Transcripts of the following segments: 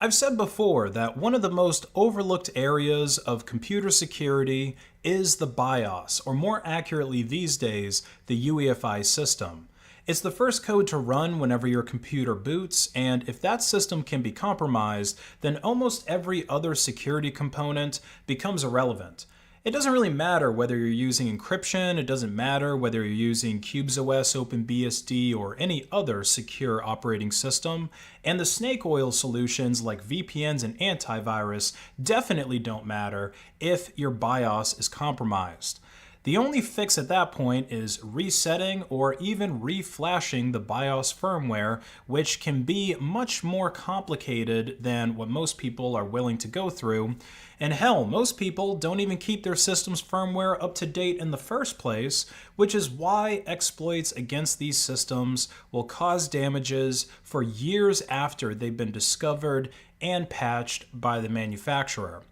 I've said before that one of the most overlooked areas of computer security is the BIOS, or more accurately these days, the UEFI system. It's the first code to run whenever your computer boots, and if that system can be compromised, then almost every other security component becomes irrelevant. It doesn't really matter whether you're using encryption, it doesn't matter whether you're using CubesOS, OpenBSD, or any other secure operating system, and the snake oil solutions like VPNs and antivirus definitely don't matter if your BIOS is compromised. The only fix at that point is resetting or even reflashing the BIOS firmware, which can be much more complicated than what most people are willing to go through. And hell, most people don't even keep their system's firmware up to date in the first place, which is why exploits against these systems will cause damages for years after they've been discovered and patched by the manufacturer.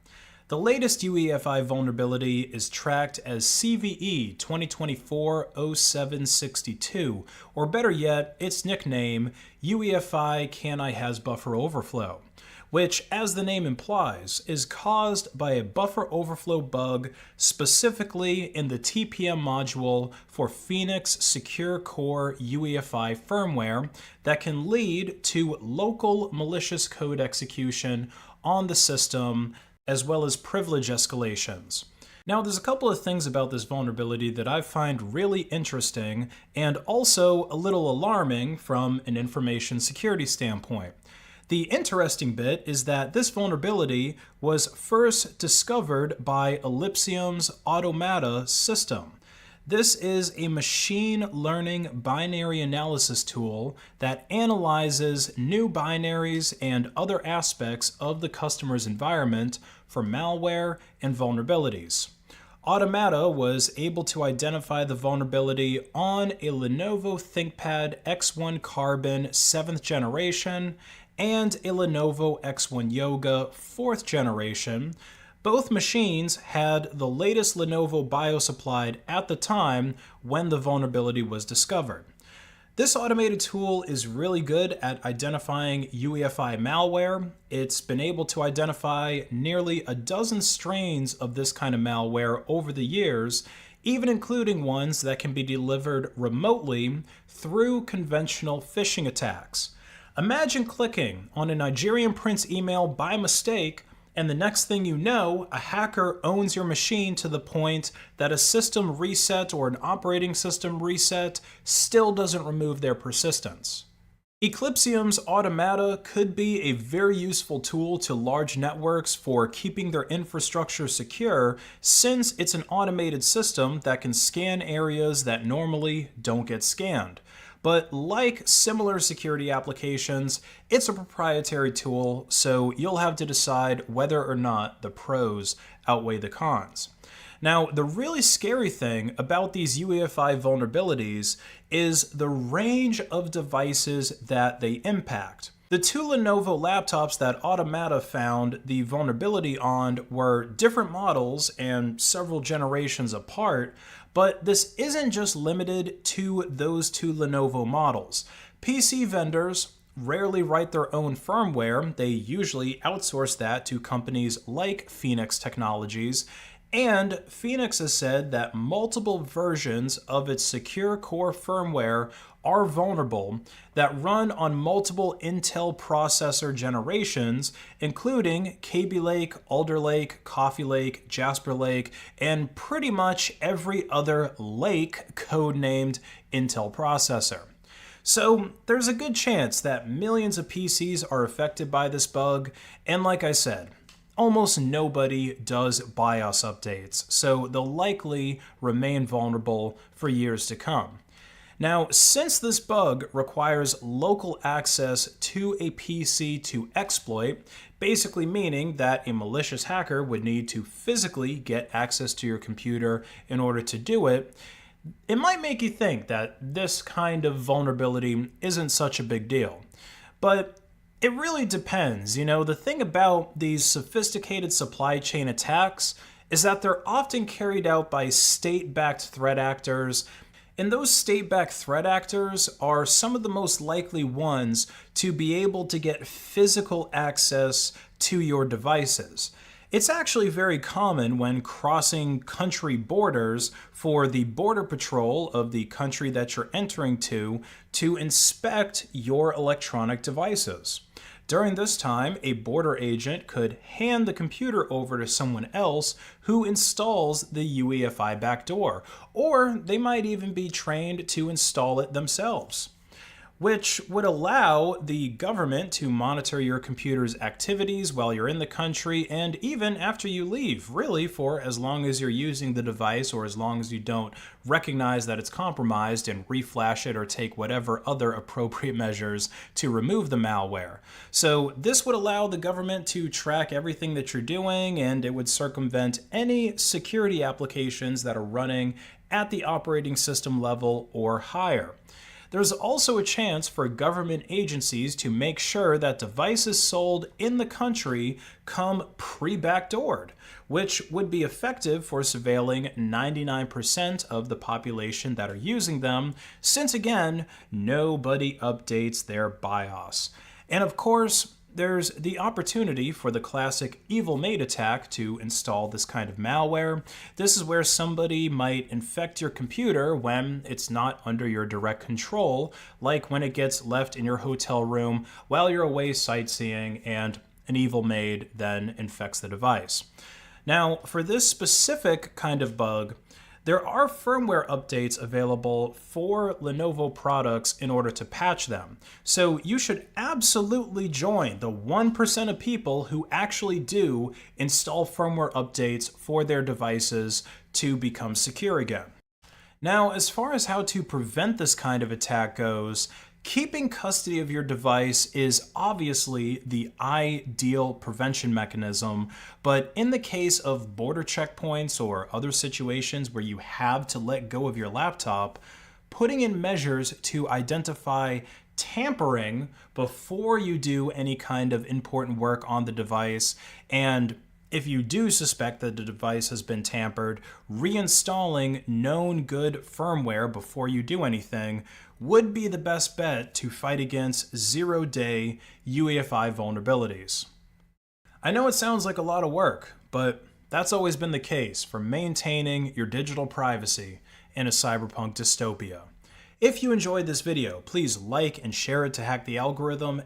The latest UEFI vulnerability is tracked as CVE 2024-0762, or better yet, its nickname, UEFI CANI has buffer overflow, which, as the name implies, is caused by a buffer overflow bug specifically in the TPM module for Phoenix Secure Core UEFI firmware that can lead to local malicious code execution on the system, as well as privilege escalations. Now, there's a couple of things about this vulnerability that I find really interesting and also a little alarming from an information security standpoint. The interesting bit is that this vulnerability was first discovered by Ellipsium's Automata system. This is a machine learning binary analysis tool that analyzes new binaries and other aspects of the customer's environment for malware and vulnerabilities. Automata was able to identify the vulnerability on a Lenovo ThinkPad X1 Carbon 7th generation and a Lenovo X1 Yoga 4th generation. Both machines had the latest Lenovo BIOS applied at the time when the vulnerability was discovered. This automated tool is really good at identifying UEFI malware. It's been able to identify nearly a dozen strains of this kind of malware over the years, even including ones that can be delivered remotely through conventional phishing attacks. Imagine clicking on a Nigerian prince email by mistake, and the next thing you know, a hacker owns your machine to the point that a system reset or an operating system reset still doesn't remove their persistence. Eclipsium's Automata could be a very useful tool to large networks for keeping their infrastructure secure, since it's an automated system that can scan areas that normally don't get scanned. But like similar security applications, it's a proprietary tool, so you'll have to decide whether or not the pros outweigh the cons. Now, the really scary thing about these UEFI vulnerabilities is the range of devices that they impact. The two Lenovo laptops that Automata found the vulnerability on were different models and several generations apart, but this isn't just limited to those two Lenovo models. PC vendors rarely write their own firmware. They usually outsource that to companies like Phoenix Technologies, and Phoenix has said that multiple versions of its secure core firmware are vulnerable that run on multiple Intel processor generations, including Kaby Lake, Alder Lake, Coffee Lake, Jasper Lake, and pretty much every other lake codenamed Intel processor. So there's a good chance that millions of PCs are affected by this bug, and like I said, almost nobody does BIOS updates, so they'll likely remain vulnerable for years to come. Now, since this bug requires local access to a PC to exploit, basically meaning that a malicious hacker would need to physically get access to your computer in order to do it, it might make you think that this kind of vulnerability isn't such a big deal. But it really depends. The thing about these sophisticated supply chain attacks is that they're often carried out by state-backed threat actors, And those state-backed threat actors are some of the most likely ones to be able to get physical access to your devices. It's actually very common when crossing country borders for the border patrol of the country that you're entering to inspect your electronic devices. During this time, a border agent could hand the computer over to someone else who installs the UEFI backdoor, or they might even be trained to install it themselves, which would allow the government to monitor your computer's activities while you're in the country and even after you leave, really for as long as you're using the device or as long as you don't recognize that it's compromised and reflash it or take whatever other appropriate measures to remove the malware. So this would allow the government to track everything that you're doing, and it would circumvent any security applications that are running at the operating system level or higher. There's also a chance for government agencies to make sure that devices sold in the country come pre-backdoored, which would be effective for surveilling 99% of the population that are using them, since again, nobody updates their BIOS. And of course, there's the opportunity for the classic evil maid attack to install this kind of malware. This is where somebody might infect your computer when it's not under your direct control, like when it gets left in your hotel room while you're away sightseeing and an evil maid then infects the device. Now, for this specific kind of bug, there are firmware updates available for Lenovo products in order to patch them. So you should absolutely join the 1% of people who actually do install firmware updates for their devices to become secure again. Now, as far as how to prevent this kind of attack goes, keeping custody of your device is obviously the ideal prevention mechanism, but in the case of border checkpoints or other situations where you have to let go of your laptop, putting in measures to identify tampering before you do any kind of important work on the device, and if you do suspect that the device has been tampered, reinstalling known good firmware before you do anything would be the best bet to fight against zero-day UEFI vulnerabilities. I know it sounds like a lot of work, but that's always been the case for maintaining your digital privacy in a cyberpunk dystopia. If you enjoyed this video, please like and share it to hack the algorithm.